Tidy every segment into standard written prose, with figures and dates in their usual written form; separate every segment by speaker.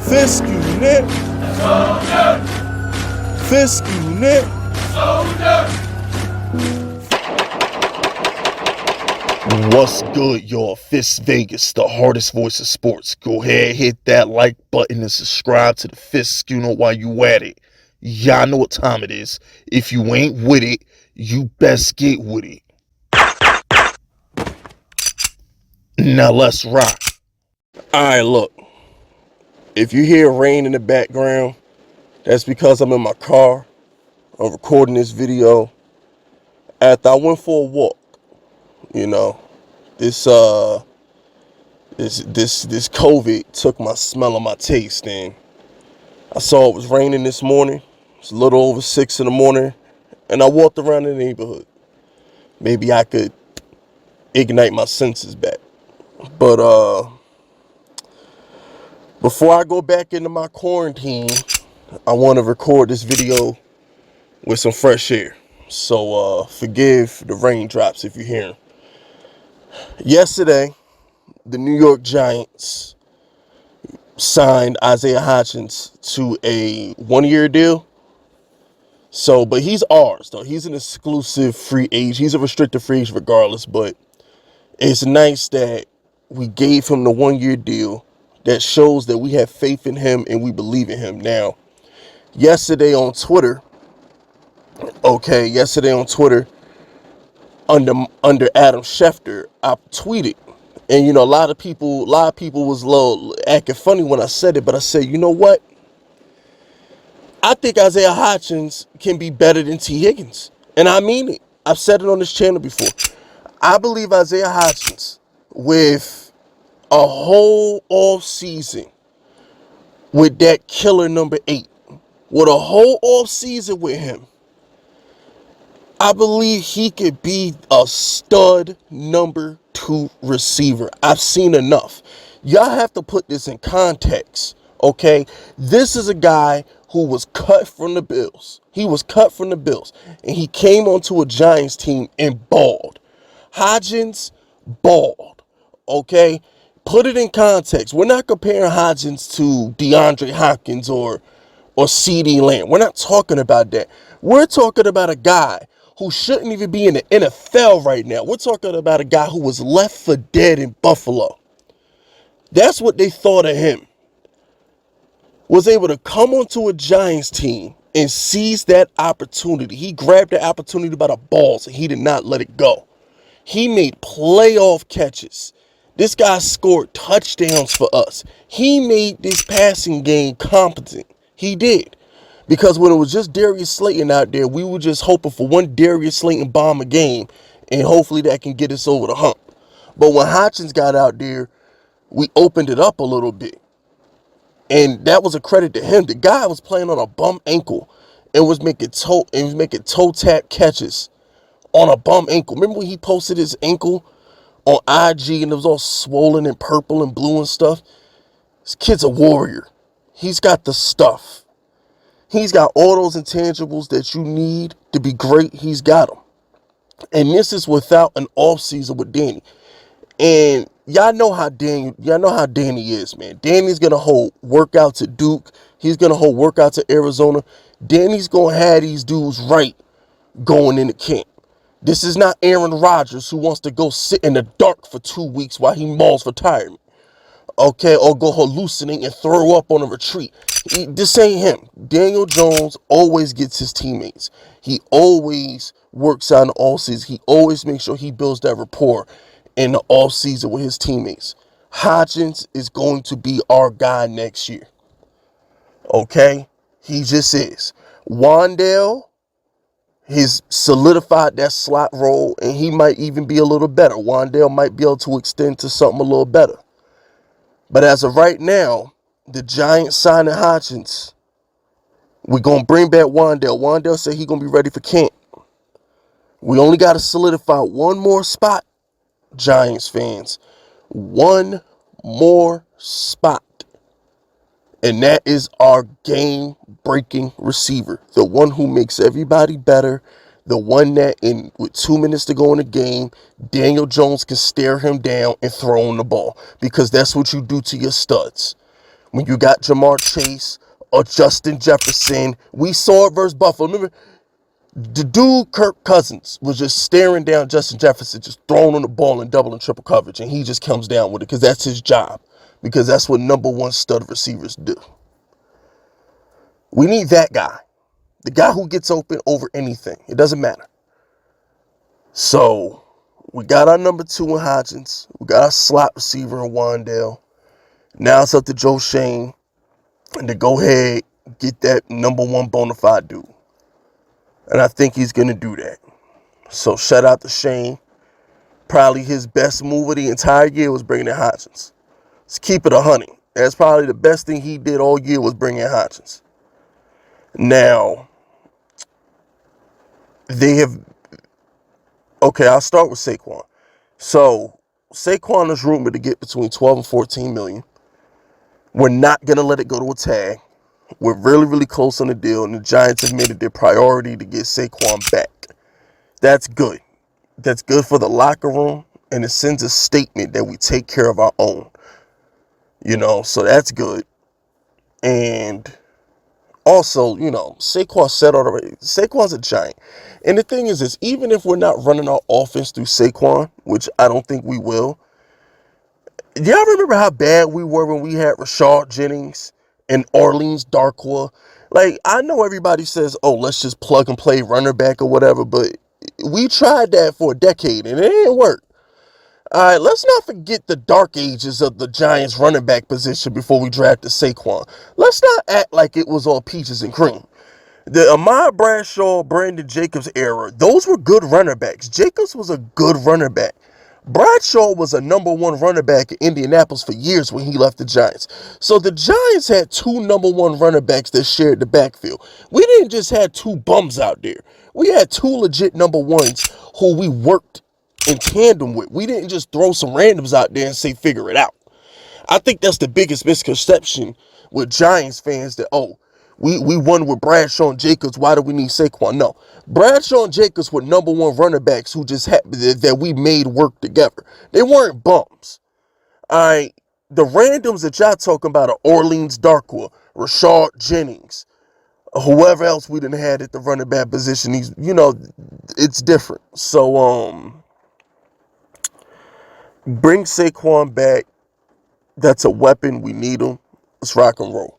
Speaker 1: Fisk unit. Fisk unit. What's good, y'all? Fist Vegas, the hardest voice of sports. Go ahead, hit that like button and subscribe to the Fist unit while you at it. Y'all know what time it is. If you ain't with it, you best get with it. Now let's rock. Alright, look. If you hear rain in the background, that's because I'm in my car. I'm recording this video after I went for a walk. You know, this COVID took my smell and my taste, and I saw it was raining this morning. It's a little over 6 in the morning, and I walked around the neighborhood. Maybe I could ignite my senses back. But before I go back into my quarantine, I want to record this video with some fresh air. So forgive the raindrops if you hear them. Yesterday, the New York Giants signed Isaiah Hodgins to a 1-year deal. So, but he's ours, though. He's an exclusive free agent. He's a restricted free agent regardless, but it's nice that we gave him the 1-year deal. That shows that we have faith in him and we believe in him. Now, yesterday on Twitter, under Adam Schefter, I tweeted, and a lot of people was acting funny when I said it, but I said, you know what? I think Isaiah Hodgins can be better than T. Higgins, and I mean it. I've said it on this channel before. I believe Isaiah Hodgins, with a whole off season with that killer number 8, with a whole off season with him, I believe he could be a stud number 2 receiver. I've seen enough. Y'all have to put this in context, okay? This is a guy who was cut from the Bills. He was cut from the Bills, and he came onto a Giants team and balled. Hodgins balled, okay? Put it in context. We're not comparing Hodgins to DeAndre Hopkins or CeeDee Lamb. We're not talking about that. We're talking about a guy who shouldn't even be in the NFL right now. We're talking about a guy who was left for dead in Buffalo. That's what they thought of him. Was able to come onto a Giants team and seize that opportunity. He grabbed the opportunity by the balls and he did not let it go. He made playoff catches. This guy scored touchdowns for us. He made this passing game competent. He did. Because when it was just Darius Slayton out there, we were just hoping for one Darius Slayton bomb a game, and hopefully that can get us over the hump. But when Hodgins got out there, we opened it up a little bit. And that was a credit to him. The guy was playing on a bum ankle and was making toe tap catches on a bum ankle. Remember when he posted his ankle on IG and it was all swollen and purple and blue and stuff? This kid's a warrior. He's got the stuff. He's got all those intangibles that you need to be great. He's got them. And this is without an offseason with Danny. And y'all know how Danny is, man. Danny's going to hold workouts at Duke. He's going to hold workouts at Arizona. Danny's going to have these dudes right going into camp. This is not Aaron Rodgers who wants to go sit in the dark for 2 weeks while he mauls retirement. Okay, or go hallucinate and throw up on a retreat. This ain't him. Daniel Jones always gets his teammates. He always works out in the offseason. He always makes sure he builds that rapport in the offseason with his teammates. Hodgins is going to be our guy next year. Okay? He just is. Wandale has solidified that slot role, and he might even be a little better. Wandale might be able to extend to something a little better. But as of right now, the Giants signing Hodgins. We're going to bring back Wandale. Wandale said he's going to be ready for camp. We only got to solidify one more spot, Giants fans. One more spot. And that is our game-breaking receiver. The one who makes everybody better. The one that, with 2 minutes to go in the game, Daniel Jones can stare him down and throw him the ball. Because that's what you do to your studs. When you got Jamar Chase or Justin Jefferson, we saw it versus Buffalo. Remember, the dude Kirk Cousins was just staring down Justin Jefferson, just throwing on the ball and double and triple coverage, and he just comes down with it because that's his job, because that's what number one stud receivers do. We need that guy, the guy who gets open over anything. It doesn't matter. So we got our number 2 in Hodgins. We got our slot receiver in Wandale. Now it's up to Joe Shane and to go ahead get that number 1 bona fide dude. And I think he's going to do that. So shout out to Shane. Probably his best move of the entire year was bringing in Hodgins. Let's keep it 100. That's probably the best thing he did all year was bring in Hodgins. Now, they have... Okay, I'll start with Saquon. So, Saquon is rumored to get between 12 and 14 million. We're not going to let it go to a tag. We're really, really close on the deal, and the Giants have made it their priority to get Saquon back. That's good. That's good for the locker room, and it sends a statement that we take care of our own. So that's good. And also, Saquon said already, Saquon's a Giant. And the thing is even if we're not running our offense through Saquon, which I don't think we will, y'all remember how bad we were when we had Rashard Jennings and Orleans Darkwa? Like, I know everybody says, oh, let's just plug and play runner back or whatever, but we tried that for a decade and it didn't work. All right, let's not forget the dark ages of the Giants running back position before we drafted Saquon. Let's not act like it was all peaches and cream. The Ahmad Bradshaw, Brandon Jacobs era, those were good runner backs. Jacobs was a good runner back. Bradshaw was a number 1 runner back in Indianapolis for years when he left the Giants. So the Giants had 2 number 1 runner backs that shared the backfield. We didn't just have 2 bums out there. We had 2 legit number 1s who we worked in tandem with. We didn't just throw some randoms out there and say, figure it out. I think that's the biggest misconception with Giants fans, that, we won with Bradshaw and Jacobs. Why do we need Saquon? No. Bradshaw and Jacobs were number 1 running backs who just that we made work together. They weren't bums. All right. The randoms that y'all talking about are Orleans Darkwa, Rashard Jennings, whoever else we didn't have at the running back position. It's different. So, bring Saquon back. That's a weapon. We need him. Let's rock and roll.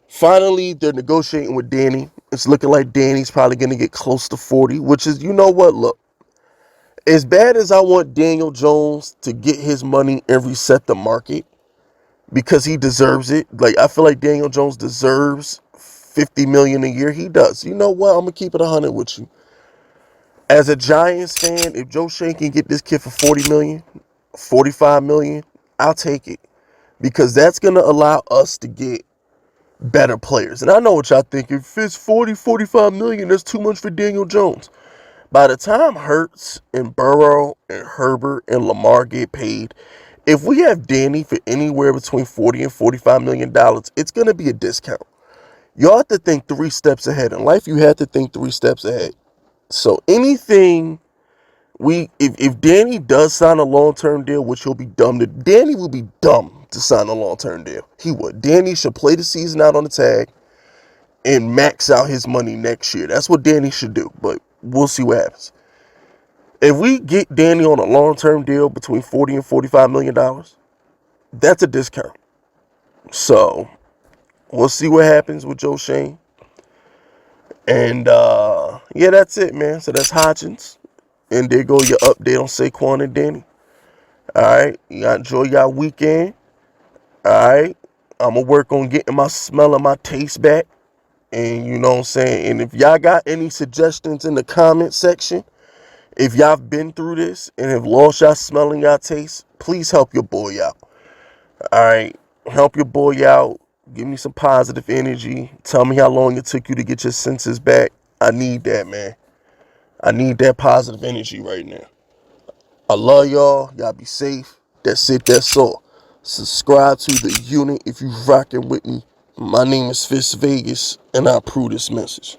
Speaker 1: Finally, they're negotiating with Danny. It's looking like Danny's probably going to get close to 40, which is, look, as bad as I want Daniel Jones to get his money and reset the market because he deserves it. Like, I feel like Daniel Jones deserves $50 million a year. He does. You know what? I'm going to keep it 100 with you. As a Giants fan, if Joe Shane can get this kid for $40 million, $45 million, I'll take it. Because that's going to allow us to get better players. And I know what y'all think. If it's 40, 45 million, that's too much for Daniel Jones. By the time Hurts and Burrow and Herbert and Lamar get paid, if we have Danny for anywhere between 40 and $45 million, it's going to be a discount. Y'all have to think 3 steps ahead. In life, you have to think 3 steps ahead. So anything if Danny does sign a long-term deal, which he'll be dumb to, Danny will be dumb to sign a long-term deal. He would. Danny should play the season out on the tag and max out his money next year. That's what Danny should do, but we'll see what happens. If we get Danny on a long-term deal between $40 and $45 million, that's a discount. So we'll see what happens with Joe Shane. And yeah, that's it, man. So that's Hodgins. And there go your update on Saquon and Danny. Alright, y'all enjoy y'all weekend. Alright, I'm going to work on getting my smell and my taste back. And you know what I'm saying? And if y'all got any suggestions in the comment section, if y'all been through this and have lost y'all smell and y'all taste, please help your boy out. Alright, help your boy out. Give me some positive energy. Tell me how long it took you to get your senses back. I need that, man. I need that positive energy right now. I love y'all. Y'all be safe. That's it. That's all. Subscribe to the unit if you rocking with me. My name is Fist Vegas, and I approve this message.